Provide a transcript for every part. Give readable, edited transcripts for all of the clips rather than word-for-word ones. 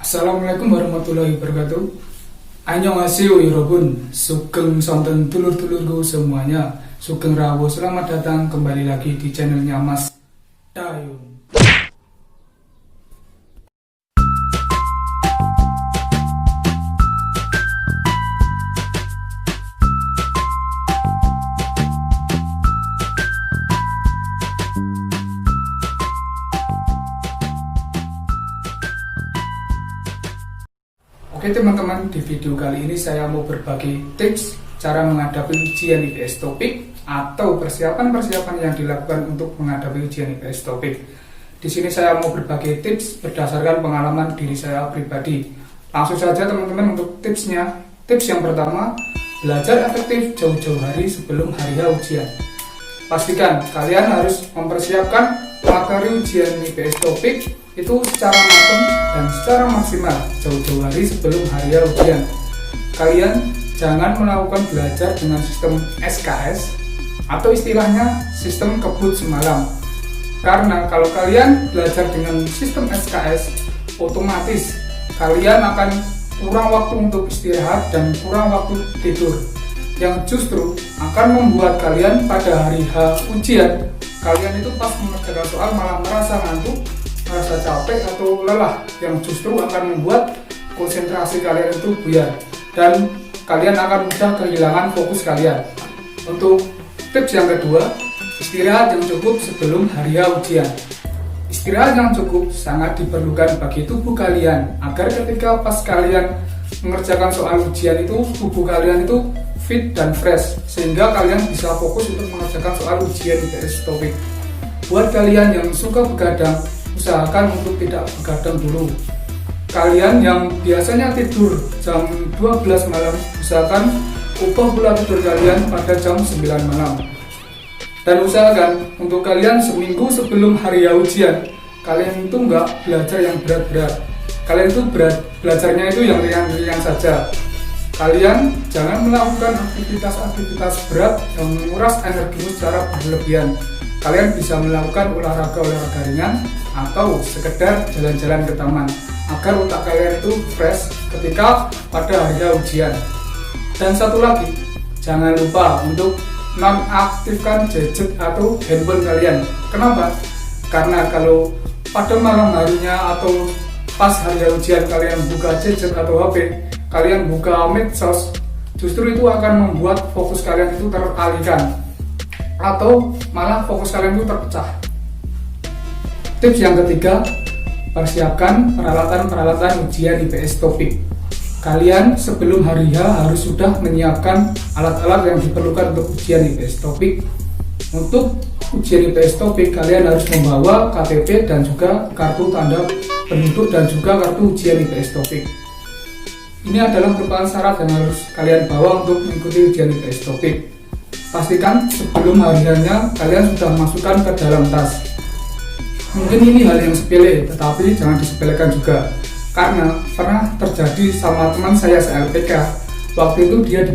Assalamualaikum warahmatullahi wabarakatuh. Annyeonghaseyo yorobun. Sugeng sonten dulur-dulurku semuanya. Sugeng rawuh, selamat datang kembali lagi di channelnya Mas Dayun. Oke teman-teman, di video kali ini saya mau berbagi tips cara menghadapi ujian IPS topik atau persiapan-persiapan yang dilakukan untuk menghadapi ujian IPS topik. Di sini saya mau berbagi tips berdasarkan pengalaman diri saya pribadi. Langsung saja teman-teman untuk tipsnya. Tips yang pertama, belajar efektif jauh-jauh hari sebelum hari H ujian. Pastikan kalian harus mempersiapkan materi ujian IPS topik itu secara matang dan secara maksimal jauh-jauh hari sebelum hari ujian. Kalian jangan melakukan belajar dengan sistem SKS atau istilahnya sistem kebut semalam. Karena kalau kalian belajar dengan sistem SKS, otomatis kalian akan kurang waktu untuk istirahat dan kurang waktu tidur, yang justru akan membuat kalian pada hari H ujian, kalian itu pas mengerjakan soal malah merasa ngantuk, merasa capek atau lelah, yang justru akan membuat konsentrasi kalian itu buyar dan kalian akan mudah kehilangan fokus kalian. Untuk tips yang kedua, istirahat yang cukup sebelum hari H ujian. Istirahat yang cukup sangat diperlukan bagi tubuh kalian agar ketika pas kalian mengerjakan soal ujian itu tubuh kalian itu fit dan fresh, sehingga kalian bisa fokus untuk mengerjakan soal ujian IPS topik. Buat kalian yang suka begadang, usahakan untuk tidak begadang dulu. Kalian yang biasanya tidur jam 12 malam, usahakan ubah pola tidur kalian pada jam 9 malam. Dan usahakan untuk kalian seminggu sebelum hari ujian, kalian itu nggak belajar yang berat-berat. Kalian itu belajarnya itu yang ringan-ringan saja. Kalian jangan melakukan aktivitas-aktivitas berat yang menguras energimu secara berlebihan. Kalian bisa melakukan olahraga ringan atau sekedar jalan-jalan ke taman agar otak kalian itu fresh ketika pada hari ujian. Dan satu lagi, jangan lupa untuk nonaktifkan gadget atau handphone kalian. Kenapa? Karena kalau pada malam harinya atau pas hari ujian kalian buka gadget atau HP, kalian buka medsos, justru itu akan membuat fokus kalian itu teralihkan atau malah fokus kalian itu terpecah. Tips yang ketiga, persiapkan peralatan-peralatan ujian IPS topik. Kalian sebelum hari H harus sudah menyiapkan alat-alat yang diperlukan untuk ujian IPS topik. Untuk ujian IPS topik, kalian harus membawa KTP dan juga kartu tanda penduduk dan juga kartu ujian IPS topik. Ini adalah merupakan syarat yang harus kalian bawa untuk mengikuti ujian IPS topik. Pastikan sebelum hariannya kalian sudah masukkan ke dalam tas. Mungkin ini hal yang sepele, tetapi jangan disepelekan juga. Karena pernah terjadi sama teman saya se-LPK. Waktu itu dia di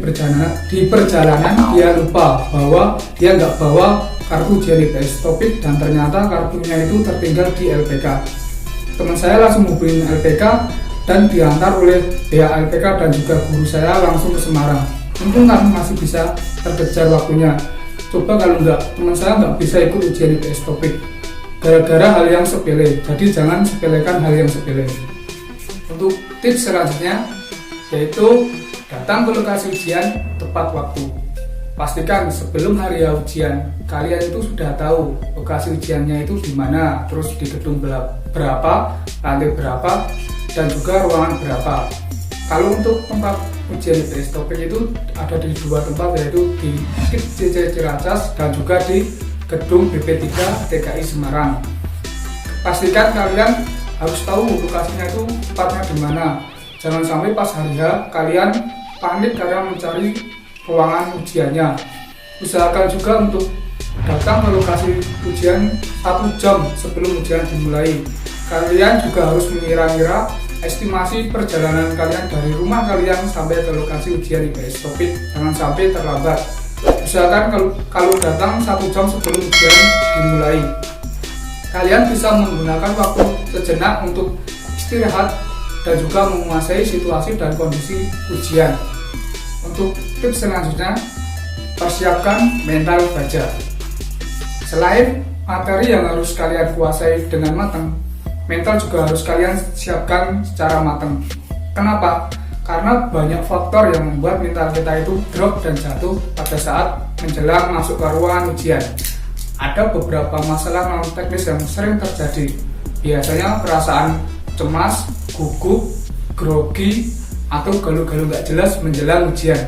perjalanan dia lupa bahwa dia nggak bawa kartu ujian IPS topik dan ternyata kartunya itu tertinggal di LPK. Teman saya langsung hubungin LPK dan diantar oleh pihak LPK dan juga guru saya langsung ke Semarang. Untung kan masih bisa terkejar waktunya. Coba kalau enggak, teman saya nggak bisa ikut ujian IPS topik gara-gara hal yang sepele. Jadi jangan sepelekan hal yang sepele. Untuk tips selanjutnya, yaitu datang ke lokasi ujian tepat waktu. Pastikan sebelum hari ujian kalian itu sudah tahu lokasi ujiannya itu di mana, terus di gedung berapa, lantai berapa, dan juga ruangan berapa. Kalau untuk tempat ujian IPS topik itu ada di dua tempat, yaitu di KIP CC Ciracas dan juga di gedung BP3 TKI Semarang. Pastikan kalian harus tahu lokasinya itu tepatnya di mana. Jangan sampai pas hari H kalian panik karena mencari ruangan ujiannya. Usahakan juga untuk datang ke lokasi ujian 1 jam sebelum ujian dimulai. Kalian juga harus mengira-ngira estimasi perjalanan kalian dari rumah kalian sampai ke lokasi ujian IPS topik. Jangan sampai terlambat. Usahakan kalau datang 1 jam sebelum ujian dimulai. Kalian bisa menggunakan waktu sejenak untuk istirahat dan juga menguasai situasi dan kondisi ujian. Untuk tips selanjutnya, persiapkan mental baja. Selain materi yang harus kalian kuasai dengan matang, mental juga harus kalian siapkan secara matang. Kenapa? Karena banyak faktor yang membuat mental kita itu drop dan jatuh pada saat menjelang masuk ke ruangan ujian. Ada beberapa masalah non teknis yang sering terjadi. Biasanya perasaan cemas, gugup, grogi, atau galau-galau gak jelas menjelang ujian.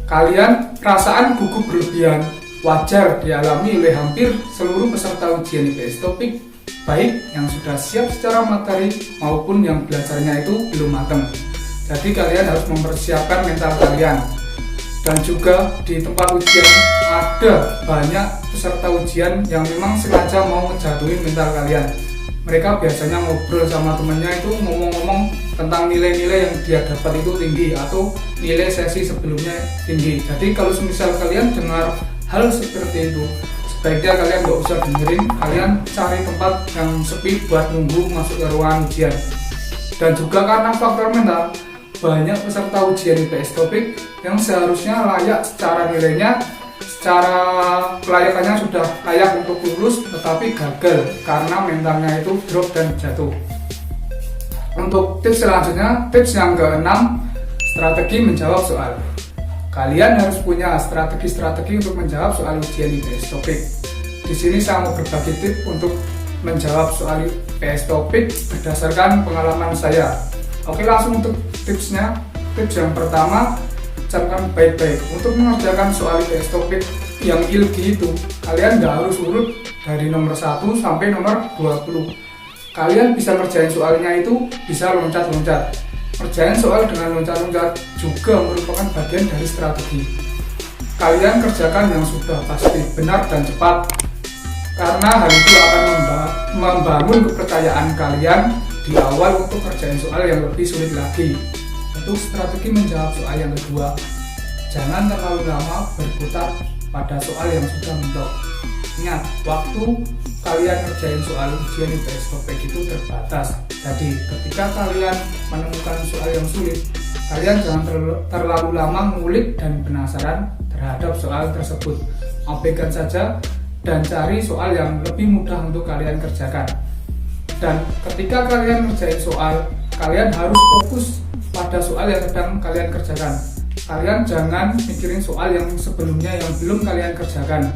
Kalian perasaan gugup berlebihan wajar dialami oleh hampir seluruh peserta ujian IPS Topik, baik yang sudah siap secara materi maupun yang belajarnya itu belum matang. Jadi kalian harus mempersiapkan mental kalian. Dan juga di tempat ujian ada banyak peserta ujian yang memang sengaja mau ngejatuhin mental kalian. Mereka biasanya ngobrol sama temennya itu ngomong-ngomong tentang nilai-nilai yang dia dapat itu tinggi atau nilai sesi sebelumnya tinggi. Jadi kalau misal kalian dengar hal seperti itu, sebaiknya kalian gak usah dengerin, kalian cari tempat yang sepi buat nunggu masuk ke ruangan ujian. Dan juga karena faktor mental, banyak peserta ujian IPS Topik yang seharusnya layak secara nilainya, secara kelayakannya sudah layak untuk lulus, tetapi gagal karena mentalnya itu drop dan jatuh. Untuk tips selanjutnya, tips yang keenam, strategi menjawab soal. Kalian harus punya strategi-strategi untuk menjawab soal ujian IPS Topik. Di sini saya mau berbagi tips untuk menjawab soal IPS Topik berdasarkan pengalaman saya. Oke, langsung untuk tipsnya. Tips yang pertama, camkan baik-baik. Untuk mengerjakan soal IPS Topik yang ilgi itu, kalian nggak harus urut dari nomor 1 sampai nomor 20. Kalian bisa ngerjain soalnya itu bisa loncat-loncat. Kerjain soal dengan loncat-loncat juga merupakan bagian dari strategi. Kalian kerjakan yang sudah pasti, benar dan cepat, karena hal itu akan membangun kepercayaan kalian di awal untuk kerjain soal yang lebih sulit lagi. Untuk strategi menjawab soal yang kedua, jangan terlalu lama berputar pada soal yang sudah mentok. Ingat, waktu kalian kerjain soal ujian IPS Topik itu terbatas. Jadi ketika kalian menemukan soal yang sulit, kalian jangan terlalu lama mengulik dan penasaran terhadap soal tersebut. Abaikan saja dan cari soal yang lebih mudah untuk kalian kerjakan. Dan ketika kalian ngerjain soal, kalian harus fokus pada soal yang sedang kalian kerjakan. Kalian jangan mikirin soal yang sebelumnya yang belum kalian kerjakan,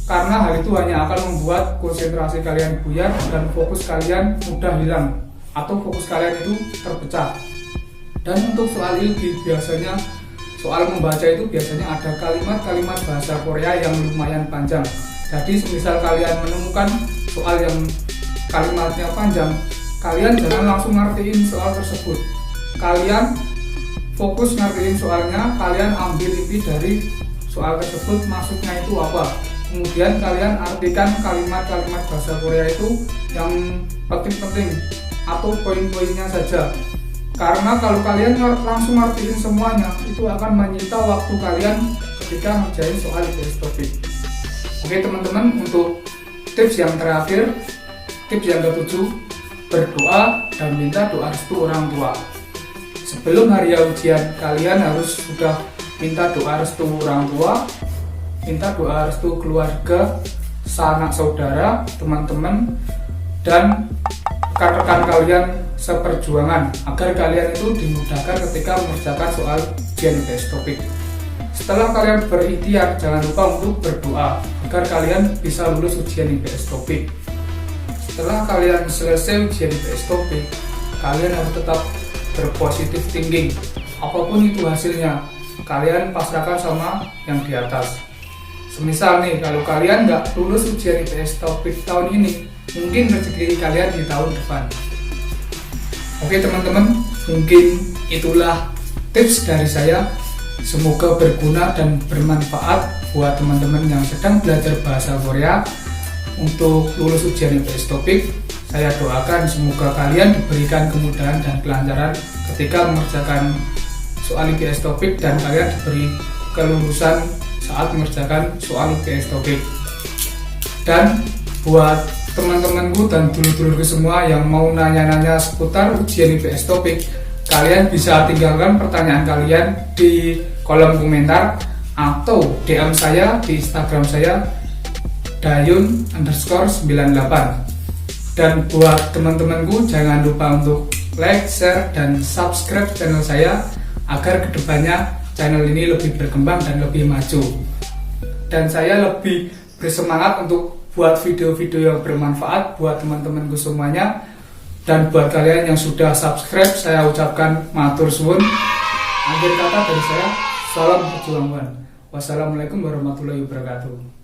karena hal itu hanya akan membuat konsentrasi kalian buyar dan fokus kalian mudah hilang atau fokus kalian itu terpecah. Dan untuk soal ilgi, biasanya soal membaca itu biasanya ada kalimat-kalimat bahasa Korea yang lumayan panjang. Jadi semisal kalian menemukan soal yang kalimatnya panjang, kalian jangan langsung ngertiin soal tersebut. Kalian fokus ngertiin soalnya, kalian ambil inti dari soal tersebut, maksudnya itu apa. Kemudian kalian artikan kalimat-kalimat bahasa Korea itu yang penting-penting atau poin-poinnya saja. Karena kalau kalian langsung ngertiin semuanya, itu akan menyita waktu kalian ketika ngerjain soal IPS Topik. Oke teman-teman, untuk tips yang terakhir, tips yang ke-7, berdoa dan minta doa restu orang tua. Sebelum hari ujian, kalian harus sudah minta doa restu orang tua, minta doa restu keluarga, sanak saudara, teman-teman, dan rekan-rekan kalian seperjuangan agar kalian itu dimudahkan ketika mengerjakan soal ujian IPS Topik. Setelah kalian berikhtiar, jangan lupa untuk berdoa agar kalian bisa lulus ujian IPS Topik. Setelah kalian selesai ujian IPS Topik, kalian harus tetap berpositif thinking. Apapun itu hasilnya, kalian pasrahkan sama yang di atas. Semisal nih, kalau kalian nggak lulus ujian IPS Topik tahun ini, mungkin rezeki kalian di tahun depan. Oke teman-teman, mungkin itulah tips dari saya. Semoga berguna dan bermanfaat buat teman-teman yang sedang belajar bahasa Korea untuk lulus ujian IPS Topik. Saya doakan semoga kalian diberikan kemudahan dan kelancaran ketika mengerjakan soal IPS Topik dan kalian diberi kelulusan saat mengerjakan soal IPS Topik. Dan buat teman-temanku dan dulur-dulurku semua yang mau nanya-nanya seputar ujian IPS topik, kalian bisa tinggalkan pertanyaan kalian di kolom komentar atau DM saya di Instagram saya dayun_98. Dan buat teman-temanku, jangan lupa untuk like, share, dan subscribe channel saya agar kedepannya channel ini lebih berkembang dan lebih maju. Dan saya lebih bersemangat untuk buat video-video yang bermanfaat buat teman-temanku semuanya. Dan buat kalian yang sudah subscribe, saya ucapkan matur suwun. Akhir kata dari saya, salam perjuangan. Wassalamualaikum warahmatullahi wabarakatuh.